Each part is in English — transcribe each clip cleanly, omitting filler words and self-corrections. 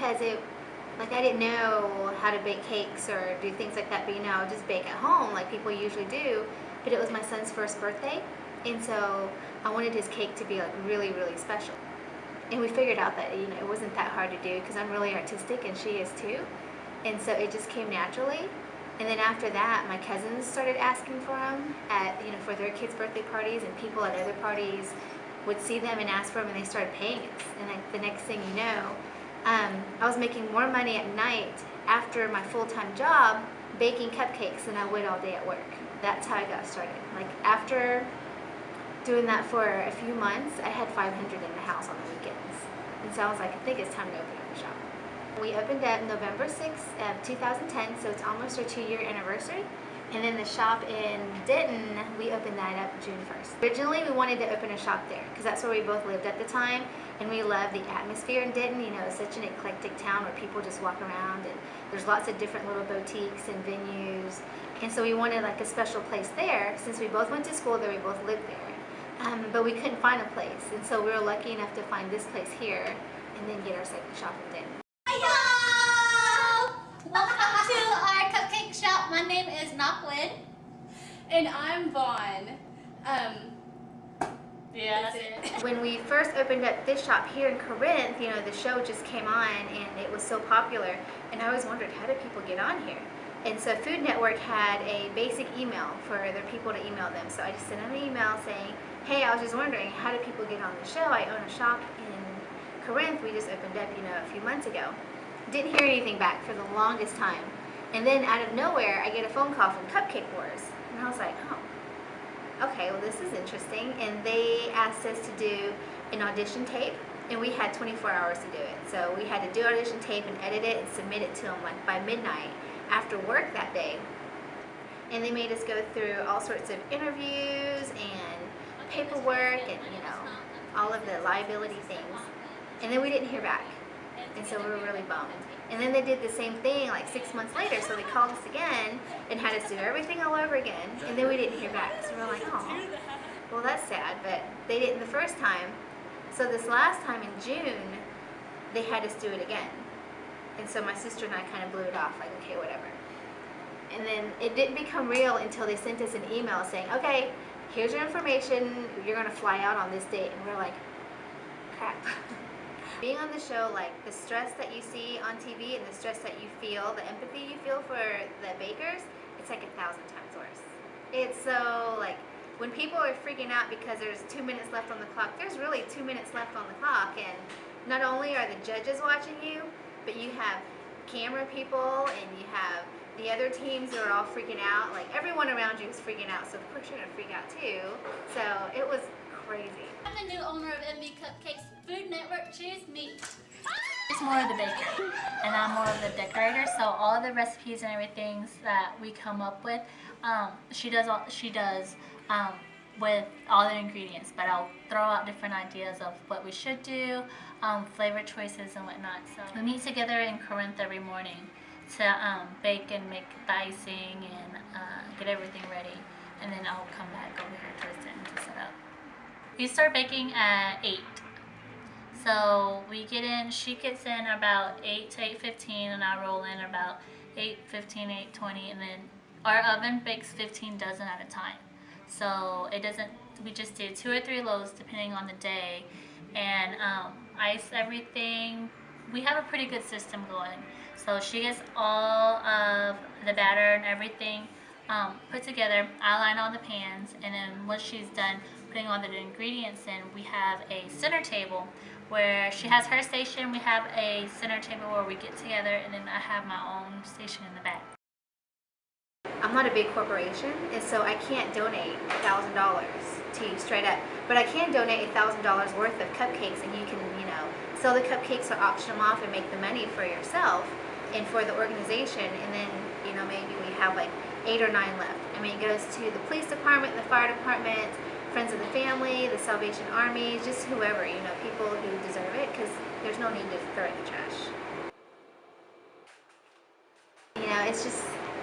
because I didn't know how to bake cakes or do things like that, but I would just bake at home like people usually do. But it was my son's first birthday, and so I wanted his cake to be like really, really special. And we figured out that it wasn't that hard to do because I'm really artistic and she is too, and so it just came naturally. And then after that, my cousins started asking for them at for their kids' birthday parties, and people at other parties would see them and ask for them, and they started paying us. And like the next thing you know, I was making more money at night after my full-time job baking cupcakes than I would all day at work. That's how I got started. Like after doing that for a few months, I had 500 in the house on the weekends. And so I was like, I think it's time to open up a shop. We opened up November 6th of 2010, so it's almost our 2-year anniversary. And then the shop in Denton, we opened that up June 1st. Originally, we wanted to open a shop there because that's where we both lived at the time, and we love the atmosphere in Denton. It's such an eclectic town where people just walk around, and there's lots of different little boutiques and venues. And so we wanted like a special place there since we both went to school there, we both lived there. But we couldn't find a place, and so we were lucky enough to find this place here and then get our second shop in Denton. Hello! Welcome to our cupcake shop. My name is Knockwood. And I'm Vaughn. Yeah, that's it. When we first opened up this shop here in Corinth, the show just came on and it was so popular, and I always wondered, how do people get on here? And so Food Network had a basic email for their people to email them. So I just sent them an email saying, hey, I was just wondering, how do people get on the show? I own a shop in Corinth. We just opened up, a few months ago. Didn't hear anything back for the longest time. And then out of nowhere, I get a phone call from Cupcake Wars. And I was like, oh, okay, well, this is interesting. And they asked us to do an audition tape, and we had 24 hours to do it. So we had to do audition tape and edit it and submit it to them like by midnight after work that day. And they made us go through all sorts of interviews and paperwork and all of the liability things. And then we didn't hear back, and so we were really bummed. And then they did the same thing like 6 months later, so they called us again and had us do everything all over again, and then we didn't hear back. So we were like, oh, well, that's sad. But they didn't the first time. So this last time in June, they had us do it again. And so my sister and I kind of blew it off, like, okay, whatever. And then it didn't become real until they sent us an email saying, okay, here's your information, you're gonna fly out on this date. And we're like, crap. Being on the show, like the stress that you see on TV and the stress that you feel, the empathy you feel for the bakers, it's like 1,000 times worse. It's so like, when people are freaking out because there's 2 minutes left on the clock, there's really 2 minutes left on the clock, and not only are the judges watching you, but you have camera people and you have the other teams who are all freaking out. Like everyone around you is freaking out, so of course you're gonna freak out too. So it was crazy. I'm the new owner of MB Cupcakes. Food Network, choose me. She's more of the baker, and I'm more of the decorator. So all of the recipes and everything that we come up with, she does with all the ingredients. But I'll throw out different ideas of what we should do, flavor choices and whatnot. So we meet together in Corinth every morning to bake and make the icing and get everything ready, and then I'll come back over here towards the end to set up. We start baking at 8. So we get in, she gets in about 8 to 8:15, and I roll in about 8:15, 8:20, and then our oven bakes 15 dozen at a time. So it doesn't, we just do 2 or 3 loaves depending on the day, and ice everything. We have a pretty good system going. So she gets all of the batter and everything put together. I line all the pans, and then once she's done putting all the ingredients in, we have a center table where she has her station, we have a center table where we get together, and then I have my own station in the back. I'm not a big corporation, and so I can't donate $1,000 to you straight up, but I can donate $1,000 worth of cupcakes, and you can, sell the cupcakes or auction them off and make the money for yourself and for the organization, and then, maybe we have like 8 or 9 left. I mean, it goes to the police department, the fire department, friends of the family, the Salvation Army, just whoever, people who deserve it, because there's no need to throw it in the trash.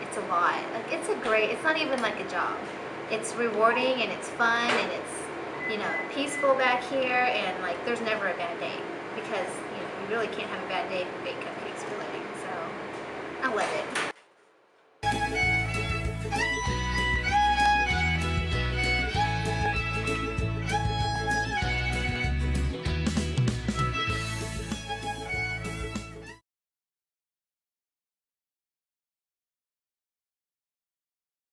It's a lot. Like, it's not even like a job. It's rewarding and it's fun and it's, peaceful back here, and like there's never a bad day because, really can't have a bad day if you bake cupcakes, really. So I love it.